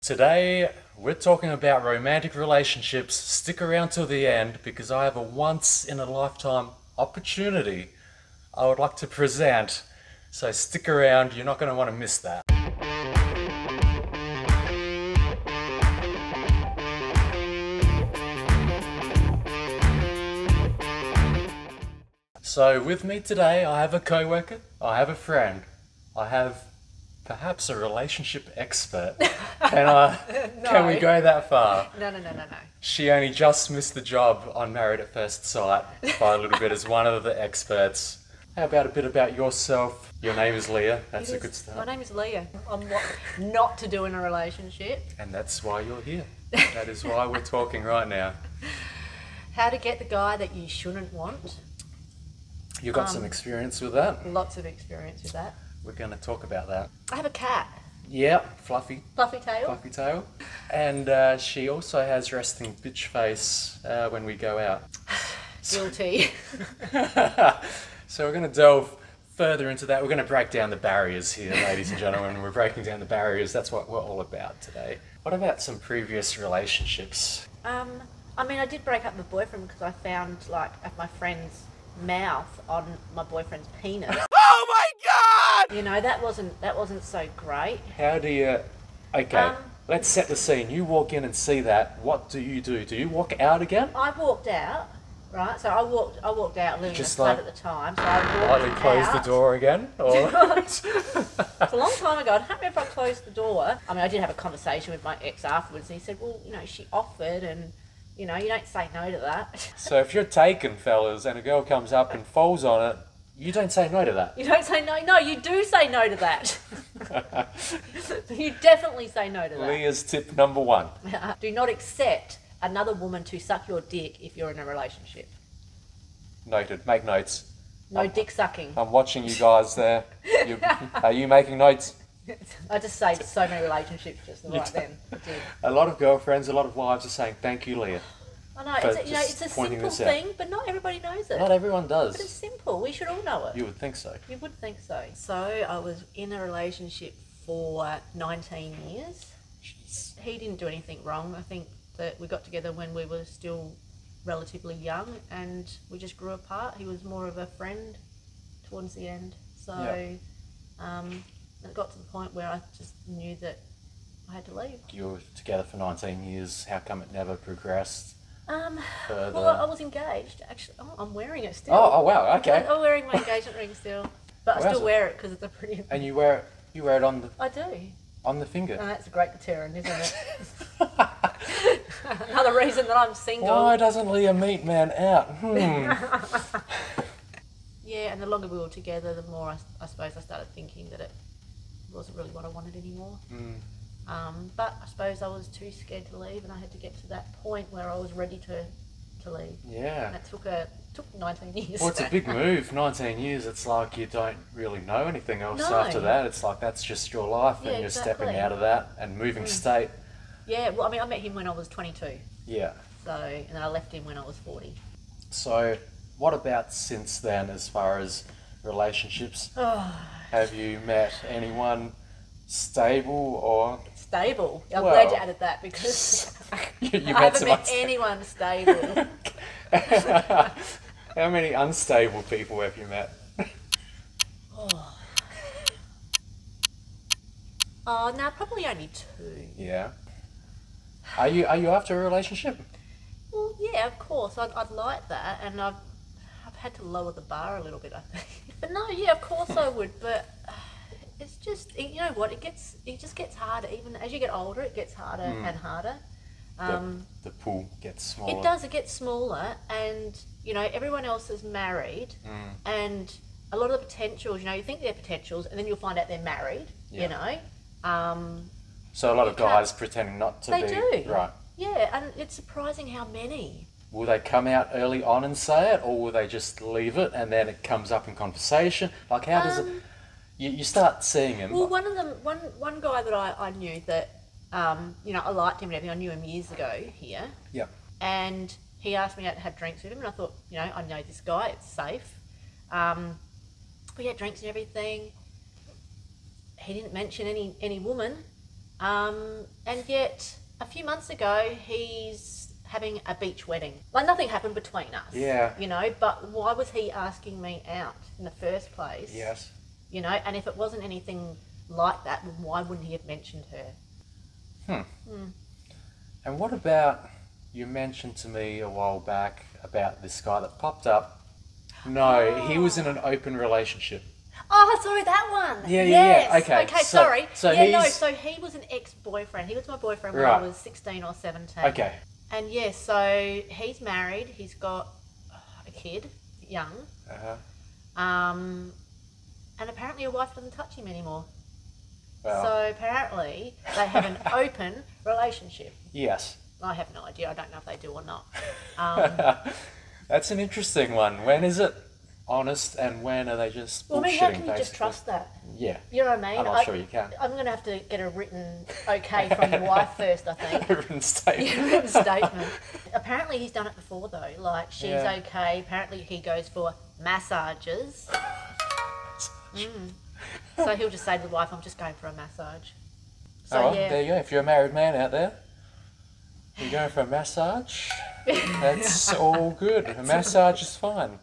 Today, we're talking about romantic relationships. Stick around till the end because I have a once-in-a-lifetime opportunity I would like to present. So stick around, you're not going to want to miss that. So with me today, I have a co-worker, I have a friend, I have perhaps a relationship expert. Can we go that far? No. She only just missed the job on Married at First Sight by a little bit as one of the experts. How about a bit about yourself? Your name is Leah. That's a good start. My name is Leah. I'm what not to do in a relationship. And that's why you're here. That is why we're talking right now. How to get the guy that you shouldn't want. You got some experience with that? Lots of experience with that. We're going to talk about that. I have a cat. Yeah, fluffy. Fluffy tail. Fluffy tail. And she also has resting bitch face when we go out. Guilty. So we're going to delve further into that. We're going to break down the barriers here, ladies and gentlemen. We're breaking down the barriers. That's what we're all about today. What about some previous relationships? I did break up with my boyfriend because I found at my friend's mouth on my boyfriend's penis. Oh my God! You know, that wasn't so great. How do you... Okay, let's set the scene. You walk in and see that. What do you do? Do you walk out again? I walked out, right? So I walked out living in a flat at the time. So I Lightly walked close out. the door again? Or... It's a long time ago. I don't remember if I closed the door. I did have a conversation with my ex afterwards, and he said, well, she offered, and you don't say no to that. So if you're taken, fellas, and a girl comes up and falls on it, you don't say no to that. You don't say no. No, you do say no to that. You definitely say no to that. Leah's tip number one. Do not accept another woman to suck your dick if you're in a relationship. Noted. Make notes. No dick sucking. I'm watching you guys there. Are you making notes? I just saved so many relationships just right then. I did. A lot of girlfriends, a lot of wives are saying, thank you, Leah. I know, it's a simple thing, but not everybody knows it. Not everyone does. But it's simple, we should all know it. You would think so. You would think so. So, I was in a relationship for 19 years. Jeez. He didn't do anything wrong. I think that we got together when we were still relatively young and we just grew apart. He was more of a friend towards the end. So, it got to the point where I just knew that I had to leave. You were together for 19 years. How come it never progressed further? Well, I was engaged. Actually, I'm wearing it still. Oh wow, okay. I'm wearing my engagement ring still. But I still wear it because it's a pretty... And you wear it on the... I do. On the finger? Oh, that's a great deterrent, isn't it? Another reason that I'm single. Why doesn't Leah meet man out? Yeah, and the longer we were together, the more I suppose I started thinking that it wasn't really what I wanted anymore. But I suppose I was too scared to leave, and I had to get to that point where I was ready to leave. Yeah. And that took 19 years. Well, it's a big move. 19 years. It's like you don't really know anything else after that. It's like that's just your life, and you're stepping out of that and moving state. Yeah. Well, I met him when I was 22. Yeah. So, and then I left him when I was 40. So, what about since then, as far as relationships? Have you met anyone stable or... Stable? I'm glad you added that because I haven't met anyone stable. How many unstable people have you met? No, probably only 2. Yeah. Are you after a relationship? Well, yeah, of course. I'd like that, and I've had to lower the bar a little bit, I think. But no, yeah, of course I would, but it's just, you know what, it just gets harder. Even as you get older, it gets harder and harder. The pool gets smaller. It does, it gets smaller, and, everyone else is married, and a lot of the potentials, you think they're potentials, and then you'll find out they're married, So a lot of guys pretending not to be. They do. Right. Yeah, and it's surprising how many. Will they come out early on and say it, or will they just leave it and then it comes up in conversation? Like, how does it... You start seeing him. Well, one guy that I knew that, I liked him and everything. I knew him years ago here. Yeah. And he asked me out to have drinks with him, and I thought, I know this guy, it's safe. We had drinks and everything. He didn't mention any woman. And yet, a few months ago, he's having a beach wedding. Like, nothing happened between us. Yeah. You know, but why was he asking me out in the first place? Yes. You know, and if it wasn't anything like that, why wouldn't he have mentioned her? And what about, you mentioned to me a while back about this guy that popped up. No, he was in an open relationship. Oh, sorry, that one. Yeah. Okay. Okay, sorry. So he was an ex-boyfriend. He was my boyfriend when I Right. was 16 or 17. Okay. And yes, so he's married. He's got a kid, young. And apparently your wife doesn't touch him anymore. Well. So apparently they have an open relationship. Yes. I have no idea. I don't know if they do or not. That's an interesting one. When is it honest and when are they just Well, I bullshitting, mean, how can you basically? just trust that? Yeah. You know what I mean? I'm not sure you can. I'm going to have to get a written okay from your wife first, I think. A written statement. Yeah, written statement. Apparently he's done it before though. Like, she's Yeah. okay. Apparently he goes for massages. So he'll just say to the wife, I'm just going for a massage. So Oh, well, yeah. there you go. If you're a married man out there, you're going for a massage, that's all good. A massage is fine.